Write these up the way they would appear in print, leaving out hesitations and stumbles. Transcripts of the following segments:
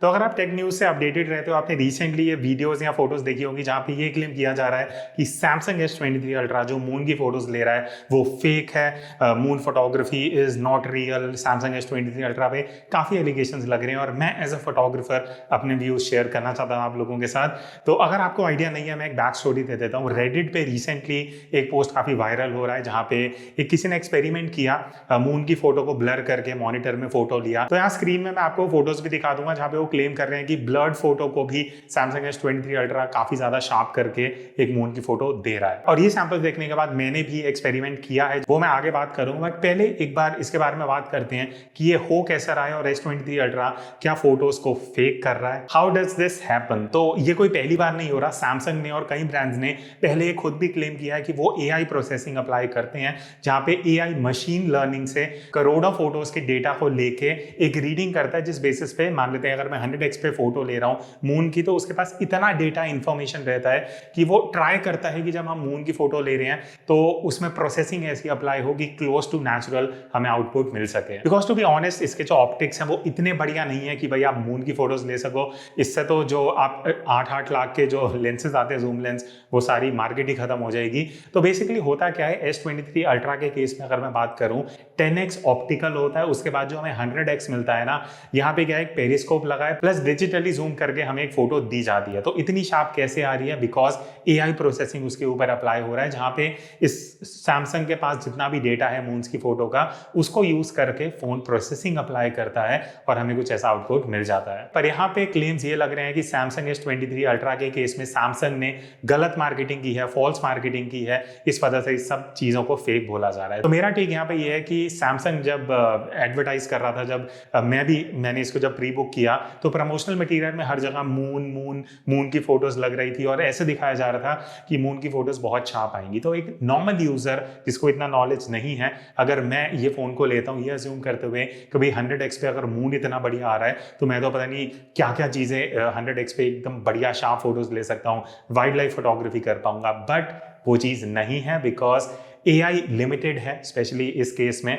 तो अगर आप टेक न्यूज से अपडेटेड रहते हो, आपने रिसेंटली ये वीडियोस या फोटोज देखी होंगी जहां पे ये क्लेम किया जा रहा है कि सैमसंग S23 अल्ट्रा जो मून की फोटोज ले रहा है वो फेक है, moon photography is not real. Samsung S23 ultra पे काफी एलिगेशंस लग रहे हैं और मैं एज अ फोटोग्राफर अपने व्यूज शेयर करना चाहता हूं आप लोगों के साथ। तो अगर आपको आइडिया नहीं है, मैं एक बैक स्टोरी दे देता हूँ। रेडिट पे रिसेंटली एक पोस्ट काफी वायरल हो रहा है जहां पे एक किसी ने एक्सपेरिमेंट किया, मून की फोटो को ब्लर करके मॉनिटर में फोटो लिया। तो यहाँ स्क्रीन में मैं आपको फोटोज भी दिखा दूंगा जहां पे वो क्लेम कर रहे हैं कि ब्लर्ड फोटो को भी सैमसंग S23 अल्ट्रा काफी ज्यादा शार्प करके एक मून की फोटो दे रहा है। और ये सैंपल देखने के बाद मैंने भी एक्सपेरिमेंट किया है, वो मैं आगे बात करूंगा। बट पहले एक बार इसके बारे में बात करते हैं कि ये हो कैसा रहा है और S23 अल्ट्रा क्या फोटोज को फेक कर रहा है। How does this happen? तो ये कोई पहली बार नहीं हो रहा। सैमसंग ने और कई ब्रांड्स ने पहले खुद भी क्लेम किया है कि वो AI प्रोसेसिंग अप्लाई करते हैं, जहां पे AI मशीन लर्निंग से करोड़ों फोटोज के डेटा को लेके एक रीडिंग करता है, जिस बेसिस पे मान लेते हैं अगर मैं 100x पे फोटो ले रहा हूं मून की, तो उसके पास इतना डेटा इंफॉर्मेशन रहता है कि वो ट्राई करता है कि जब हम मून की फोटो ले रहे हैं तो उसमें प्रोसेसिंग ऐसी अप्लाई हो कि क्लोज टू नेचुरल हमें आउटपुट मिल सके। बिकॉज टू बी ऑनेस्ट, इसके जो ऑप्टिक्स हैं वो इतने बढ़िया नहीं है कि भाई आप मून की फोटोज ले सको। इससे तो जो आप 8-8 लाख के जो लेंसेज आते हैं जूम लेंस, वो सारी मार्केट ही खत्म हो जाएगी। तो बेसिकली होता क्या है, S23 अल्ट्रा के केस में अगर मैं बात करूं, 10x ऑप्टिकल होता है, उसके बाद जो हमें 100x मिलता है ना, यहाँ पे क्या है, एक पेरिस्कोप लगा है प्लस डिजिटली जूम करके हमें एक फोटो दी जाती है। तो इतनी शार्प कैसे आ रही है? बिकॉज AI प्रोसेसिंग उसके ऊपर अप्लाई हो रहा है, जहां पे इस सैमसंग के पास जितना भी डेटा है मून्स की फोटो का, उसको यूज करके फोन प्रोसेसिंग अप्लाई करता है और हमें कुछ ऐसा आउटपुट मिल जाता है। पर यहाँ पे क्लेम्स ये लग रहे हैं कि सैमसंग S23 अल्ट्रा के केस में सैमसंग ने गलत मार्केटिंग की है, फॉल्स मार्केटिंग की है, इस वजह से इस सब चीजों को फेक बोला जा रहा है। तो मेरा टेक यहाँ पे ये है कि सैमसंग जब एडवर्टाइज कर रहा था, जब मैंने इसको जब प्री बुक किया, तो प्रमोशनल मटेरियल में हर जगह मून की फोटोज लग रही थी और ऐसे दिखाया जा रहा था कि मून की फोटोज बहुत शार्प आएंगी। तो एक नॉर्मल यूजर जिसको इतना नॉलेज नहीं है, अगर मैं ये फोन को लेता हूँ ये अज्यूम करते हुए कि भाई 100x पे अगर मून इतना बढ़िया आ रहा है तो मैं तो पता नहीं क्या क्या चीजें 100x पे एकदम बढ़िया शार्प फोटोज ले सकता हूँ, वाइल्ड लाइफ फोटोग्राफी कर पाऊंगा। बट वो चीज नहीं है, बिकॉज AI लिमिटेड है, स्पेशली इस केस में।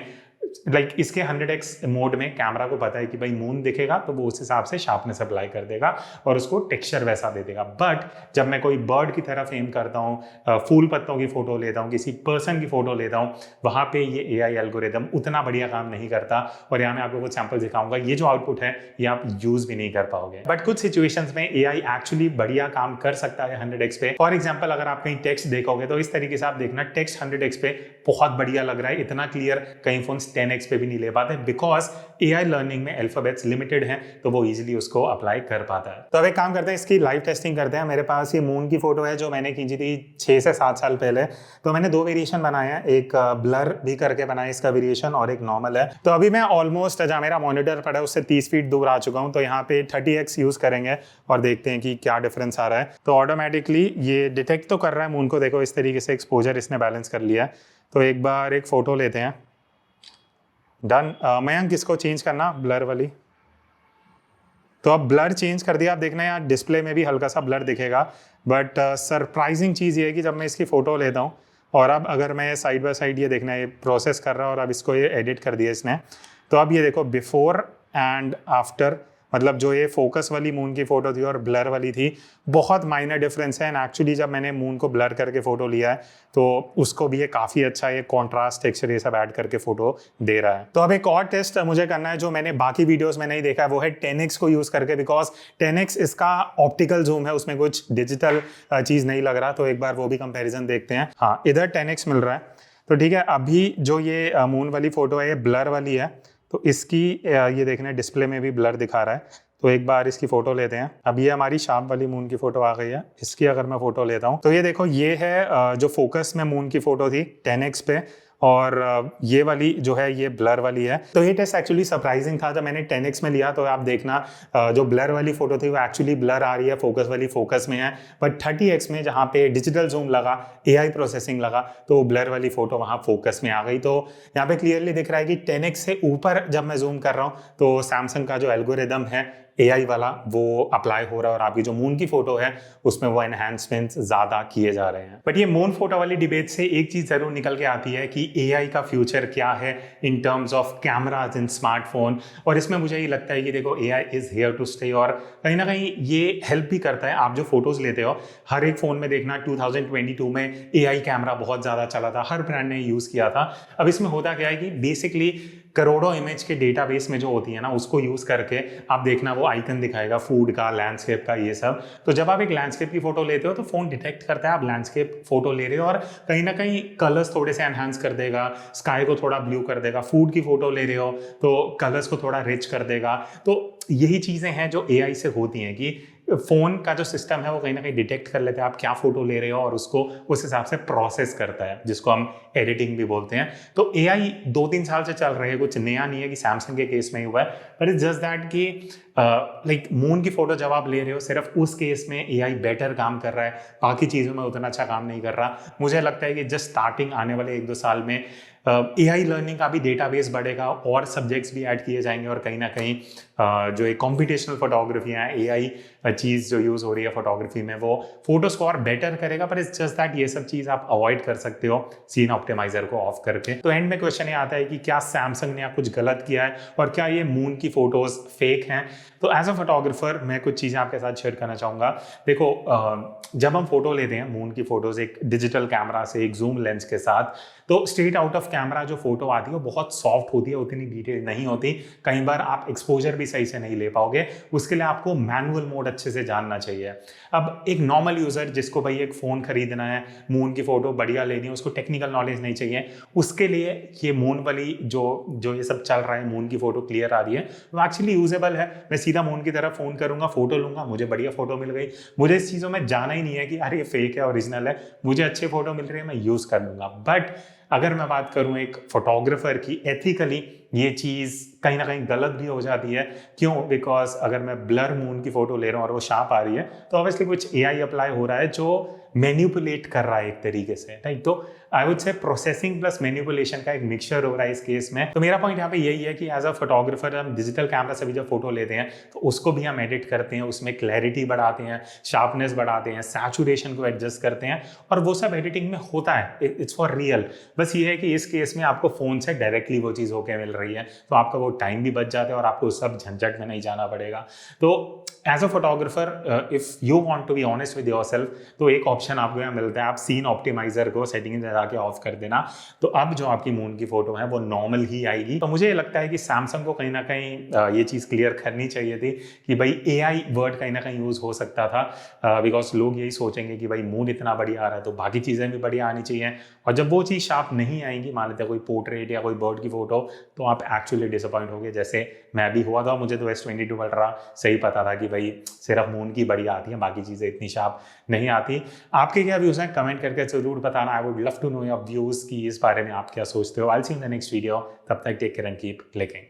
इसके 100x मोड में कैमरा को पता है कि भाई मून दिखेगा तो वो उस हिसाब से शार्पनेस अप्लाई कर देगा और उसको टेक्सचर वैसा दे देगा। बट जब मैं कोई बर्ड की तरफ एम करता हूँ, फूल पत्तों की फोटो लेता हूँ, किसी पर्सन की फोटो लेता हूँ, वहां पे ये AI एल्गोरिदम उतना बढ़िया काम नहीं करता। और यहाँ मैं आपको कुछ सैंपल दिखाऊंगा, ये जो आउटपुट है ये आप यूज भी नहीं कर पाओगे। बट कुछ सिचुएशंस में AI एक्चुअली बढ़िया काम कर सकता है 100x पे। फॉर एग्जाम्पल, अगर आप कहीं टेक्स्ट देखोगे तो इस तरीके से आप देखना, टेक्स्ट 100x पे बहुत बढ़िया लग रहा है, इतना क्लियर कई फोन 10x पे भी नहीं ले पाते, बिकॉज AI लर्निंग में अल्फाबेट्स लिमिटेड हैं, तो वो इजीली उसको अप्लाई कर पाता है। तो अब एक काम करते हैं, इसकी लाइव टेस्टिंग करते हैं। मेरे पास ये मून की फोटो है जो मैंने खींची थी 6 से 7 साल पहले। तो मैंने 2 वेरिएशन बनाए हैं, एक ब्लर भी करके बनाया इसका वेरिएशन और एक नॉर्मल है। तो अभी मैं ऑलमोस्ट जहाँ मेरा मॉनिटर पड़ा है उससे 30 फीट दूर आ चुका हूँ। तो यहाँ पे 30x यूज करेंगे और देखते हैं कि क्या डिफरेंस आ रहा है। तो ऑटोमेटिकली ये डिटेक्ट तो कर रहा है मून को, देखो इस तरीके से एक्सपोजर इसने बैलेंस कर लिया है। तो एक बार एक फोटो लेते हैं। डन। मयंक, किसको चेंज करना, ब्लर वाली? तो अब ब्लर चेंज कर दिया। आप देखना यहाँ डिस्प्ले में भी हल्का सा ब्लर दिखेगा। बट सरप्राइजिंग चीज़ ये है कि जब मैं इसकी फ़ोटो लेता हूँ और अब अगर मैं साइड बाय साइड, ये देखना ये प्रोसेस कर रहा है और अब इसको ये एडिट कर दिया इसने। तो अब ये देखो बिफोर एंड आफ्टर, मतलब जो ये फोकस वाली मून की फोटो थी और ब्लर वाली थी, बहुत माइनर डिफरेंस है। एंड एक्चुअली जब मैंने मून को ब्लर करके फोटो लिया है तो उसको भी ये काफ़ी अच्छा ये कॉन्ट्रास्ट टेक्सचर ये सब ऐड करके फोटो दे रहा है। तो अब एक और टेस्ट मुझे करना है जो मैंने बाकी वीडियोस में नहीं देखा है, वो है 10x को यूज़ करके, बिकॉज 10x इसका ऑप्टिकल जूम है, उसमें कुछ डिजिटल चीज़ नहीं लग रहा। तो एक बार वो भी कंपेरिजन देखते हैं। हाँ, इधर 10x मिल रहा है। तो ठीक है, अभी जो ये मून वाली फोटो है ये ब्लर वाली है, तो इसकी ये देखने डिस्प्ले में भी ब्लर दिखा रहा है। तो एक बार इसकी फोटो लेते हैं। अब ये हमारी शार्प वाली मून की फोटो आ गई है। इसकी अगर मैं फोटो लेता हूँ तो ये देखो, ये है जो फोकस में मून की फोटो थी 10x पे, और ये वाली जो है ये ब्लर वाली है। तो ये टेस्ट एक्चुअली सरप्राइजिंग था। जब मैंने 10x में लिया तो आप देखना जो ब्लर वाली फोटो थी वो एक्चुअली ब्लर आ रही है, फोकस वाली फोकस में है। बट 30x में जहाँ पे डिजिटल जूम लगा, AI प्रोसेसिंग लगा, तो ब्लर वाली फोटो वहाँ फोकस में आ गई। तो यहाँ पे क्लियरली दिख रहा है कि 10x से ऊपर जब मैं जूम कर रहा हूँ तो सैमसंग का जो एल्गोरिदम है AI वाला वो अप्लाई हो रहा है और आपकी जो मून की फोटो है उसमें वो एनहांसमेंट्स ज़्यादा किए जा रहे हैं। बट ये मून फोटो वाली डिबेट से एक चीज़ ज़रूर निकल के आती है कि AI का फ्यूचर क्या है in terms of cameras in smartphone. और इसमें मुझे ये लगता है कि देखो AI is here to stay, और कहीं ना कहीं ये हेल्प भी करता है। आप जो फोटोज़ लेते हो हर एक फ़ोन में देखना 2022 में AI कैमरा बहुत ज़्यादा चला था, हर ब्रांड ने यूज़ किया था। अब इसमें होता क्या है कि बेसिकली करोड़ों इमेज के डेटाबेस में जो होती है ना उसको यूज़ करके आप देखना वो आइकन दिखाएगा फूड का, लैंडस्केप का, ये सब। तो जब आप एक लैंडस्केप की फोटो लेते हो तो फ़ोन डिटेक्ट करता है आप लैंडस्केप फोटो ले रहे हो, और कहीं ना कहीं कलर्स थोड़े से एनहांस कर देगा, स्काई को थोड़ा ब्लू कर देगा। फूड की फोटो ले रहे हो तो कलर्स को थोड़ा रिच कर देगा। तो यही चीज़ें हैं जो AI से होती हैं कि फ़ोन का जो सिस्टम है वो कहीं ना कहीं डिटेक्ट कर लेते हैं आप क्या फ़ोटो ले रहे हो और उसको उस हिसाब से प्रोसेस करता है, जिसको हम एडिटिंग भी बोलते हैं। तो AI 2-3 साल से चल रही है, कुछ नया नहीं है कि सैमसंग के केस में ही हुआ है, बट इट्स जस्ट दैट कि लाइक मून की फ़ोटो जब आप ले रहे हो सिर्फ उस केस में AI बेटर काम कर रहा है, बाकी चीज़ों में उतना अच्छा काम नहीं कर रहा। मुझे लगता है कि जस्ट स्टार्टिंग आने वाले 1-2 साल में AI लर्निंग का भी डेटाबेस बढ़ेगा और सब्जेक्ट्स भी ऐड किए जाएंगे, और कहीं ना कहीं जो एक कॉम्पिटिशनल फोटोग्राफी है AI चीज़ जो यूज़ हो रही है फोटोग्राफी में वो फोटोज़ को और बेटर करेगा। पर इट्स जस्ट दैट ये सब चीज़ आप अवॉइड कर सकते हो सीन ऑप्टिमाइजर को ऑफ करके। तो एंड में क्वेश्चन ये आता है कि क्या सैमसंग ने कुछ गलत किया है और क्या ये मून की फोटोज़ फेक हैं। तो एज अ फोटोग्राफर मैं कुछ चीज़ें आपके साथ शेयर करना चाहूँगा। देखो जब हम फोटो लेते हैं मून की फोटोज़ एक डिजिटल कैमरा से, एक जूम लेंस के साथ, तो स्ट्रेट आउट ऑफ कैमरा जो फोटो आती है वो बहुत सॉफ्ट होती है, उतनी डिटेल नहीं होती। कई बार आप एक्सपोजर भी सही से नहीं ले पाओगे, उसके लिए आपको मैनुअल मोड अच्छे से जानना चाहिए। अब एक नॉर्मल यूज़र जिसको भाई एक फ़ोन खरीदना है, मून की फ़ोटो बढ़िया लेनी है, उसको टेक्निकल नॉलेज नहीं चाहिए, उसके लिए ये मून वाली जो ये सब चल रहा है, मून की फ़ोटो क्लियर आ रही है, वो एक्चुअली यूजेबल है। मैं सीधा मून की तरफ फ़ोन करूँगा, फ़ोटो लूँगा, मुझे बढ़िया फ़ोटो मिल गई, मुझे इस चीज़ों में जाना ही नहीं है कि अरे ये फेक है ओरिजिनल है, मुझे अच्छी फ़ोटो मिल रही है, मैं यूज़ कर लूँगा। बट अगर मैं बात करूं एक फोटोग्राफर की, एथिकली ये चीज़ कहीं ना कहीं गलत भी हो जाती है। क्यों? बिकॉज अगर मैं ब्लर मून की फोटो ले रहा हूँ और वो शार्प आ रही है तो ऑब्वियसली कुछ AI अप्लाई हो रहा है जो मैनिपुलेट कर रहा है एक तरीके से, राइट। तो I would say processing plus manipulation का एक मिक्सचर हो रहा है इस केस में। तो मेरा पॉइंट यहाँ पे यही है कि एज अ फोटोग्राफर हम डिजिटल कैमरा से भी जब फोटो लेते हैं तो उसको भी हम एडिट करते हैं, उसमें क्लैरिटी बढ़ाते हैं, शार्पनेस बढ़ाते हैं, सैचुरेशन को एडजस्ट करते हैं, और वो सब एडिटिंग में होता है, इट्स फॉर रियल। बस ये है कि इस केस में आपको फ़ोन से डायरेक्टली वो चीज़ होके मिल रही है, तो आपका वो टाइम भी बच जाता है और आपको सब झंझट में नहीं जाना पड़ेगा। तो as a photographer if you want to be honest with yourself, तो एक ऑप्शन आपको यहाँ मिलता है, आप सीन ऑप्टिमाइजर को सेटिंग में जाके ऑफ कर देना, तो अब जो आपकी मून की फोटो है वो नॉर्मल ही आएगी। तो मुझे लगता है कि सैमसंग को कहीं ना कहीं ये चीज़ क्लियर करनी चाहिए थी कि भाई AI वर्ड कहीं ना कहीं यूज़ हो सकता था, बिकॉज लोग यही सोचेंगे कि भाई मून इतना बढ़िया आ रहा है तो बाकी चीज़ें भी बढ़िया आनी चाहिए, और जब वो चीज़ शार्प नहीं आएंगी, मान लेते हैं कोई पोर्ट्रेट या कोई बर्ड की फोटो, तो आप एक्चुअली डिसअपॉइंट होगे, जैसे मैं भी हुआ था। मुझे तो S22 अल्ट्रा सही पता था कि भाई सिर्फ मून की बढ़िया आती है, बाकी चीज़ें इतनी शार्प नहीं आती। आपके क्या व्यूज़ हैं कमेंट करके जरूर बताना। I would love to know your views कि इस बारे में आप क्या सोचते हो। I will see in the next video, तब तक take care and keep clicking.